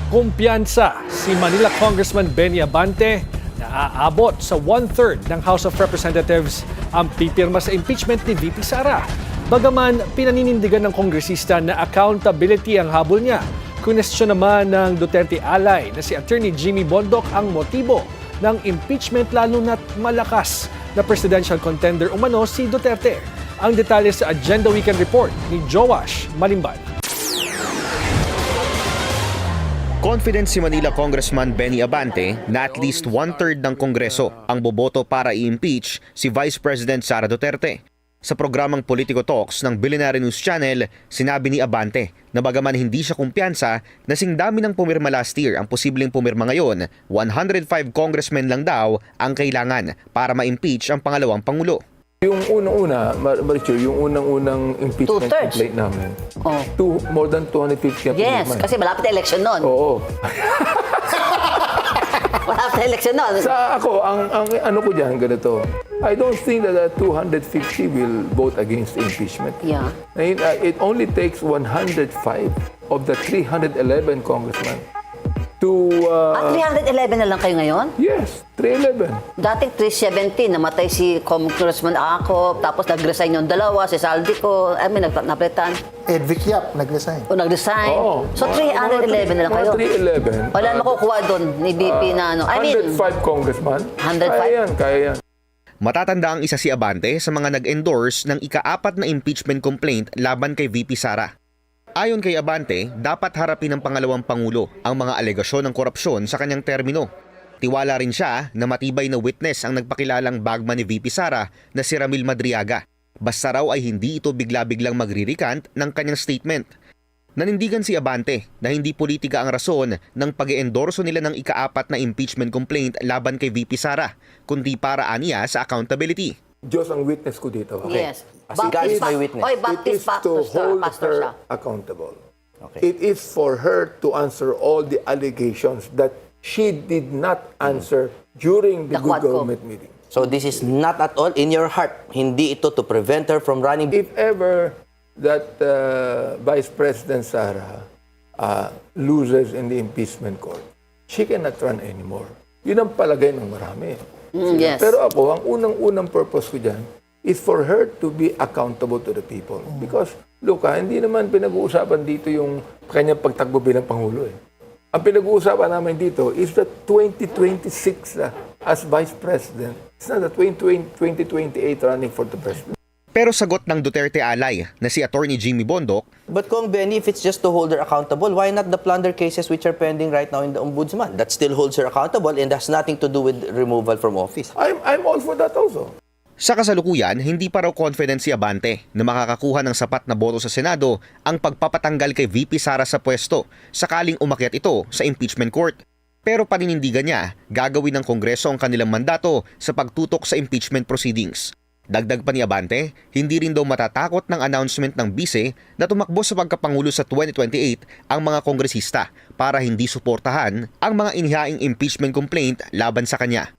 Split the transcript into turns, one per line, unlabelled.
Kumpiyansa si Manila Congressman Benny Abante na aabot sa 1/3 ng House of Representatives ang pipirma sa impeachment ni VP Sara. Bagaman pinaninindigan ng kongresista na accountability ang habol niya, kunestyon naman ng Duterte ally na si Attorney Jimmy Bondoc ang motibo ng impeachment lalo na't malakas na presidential contender umano si Duterte. Ang detalye sa Agenda Weekend Report ni Joash Malimban.
Confident si Manila Congressman Benny Abante na at least 1/3 ng Kongreso ang boboto para i-impeach si Vice President Sara Duterte. Sa programang Politico Talks ng Billionaire News Channel, sinabi ni Abante na bagaman hindi siya kumpiyansa, nasing dami ng pumirma last year ang posibleng pumirma ngayon, 105 congressmen lang daw ang kailangan para ma-impeach ang pangalawang Pangulo.
Yung unang-una, Marichu, yung unang-unang impeachment complaint namin, more than 250 ang
Yes,
pinirma.
kasi malapit na election nun.
Oo.
Malapit na election nun.
Sa ako, ang ano ko dyan, ganito, I don't think that 250 will vote against impeachment.
Yeah.
It only takes 105 of the 311 congressmen to...
311 na lang kayo ngayon?
Yes, 311.
Dating 370, namatay si Congressman Acop, tapos nag-resign yung dalawa, si Saldico, naplitan.
Edvic Yap, nag-resign.
O nag-resign.
Oo.
So 311 na lang kayo.
311.
Wala makukuha doon ni BP na ano. I mean,
105 congressman.
105?
Kaya yan.
Matatanda ang isa si Abante sa mga nag-endorse ng ika-4 na impeachment complaint laban kay VP Sara. Ayon kay Abante, dapat harapin ng pangalawang Pangulo ang mga alegasyon ng korupsyon sa kanyang termino. Tiwala rin siya na matibay na witness ang nagpakilalang bagman ni VP Sara na si Ramil Madriaga. Basta raw ay hindi ito bigla-biglang magre-recant ng kanyang statement. Nanindigan si Abante na hindi politika ang rason ng pag-eendorso nila ng ika-4 na impeachment complaint laban kay VP Sara, kundi para aniya sa accountability.
Diyos ang witness ko dito.
yes.
God is my witness.
Oy,
It is
Baptist
to hold
pastor siya.
her accountable.
Okay.
It is for her to answer all the allegations that she did not answer during the
The
good
Quadcom.
government meeting.
So this is not at all in your heart. Hindi ito to prevent her from running.
If ever that Vice President Sara loses in the impeachment court, she cannot run anymore. Yun ang palagay ng marami.
Yes.
Pero ako, ang unang-unang purpose ko dyan is for her to be accountable to the people. Because, look hindi naman pinag-uusapan dito yung kanyang pagtakbo bilang Pangulo. Ang pinag-uusapan namin dito is the 2026 as Vice President. It's not the 2028 running for the President.
Pero sagot ng Duterte ally na si Attorney Jimmy Bondoc,
But Kong Benny, if it's just to hold her accountable, why not the plunder cases which are pending right now in the Ombudsman? That still holds her accountable and has nothing to do with removal from office.
I'm all for that also.
sa kasalukuyan, hindi pa raw confident si Abante na makakakuha ng sapat na boto sa Senado ang pagpapatanggal kay VP Sara sa pwesto sakaling umakyat ito sa impeachment court. Pero paninindigan niya, gagawin ng Kongreso ang kanilang mandato sa pagtutok sa impeachment proceedings. Dagdag pa ni Abante, hindi rin daw matatakot ng announcement ng bise na tumakbo sa pagkapangulo sa 2028 ang mga kongresista para hindi suportahan ang mga inihaing impeachment complaint laban sa kanya.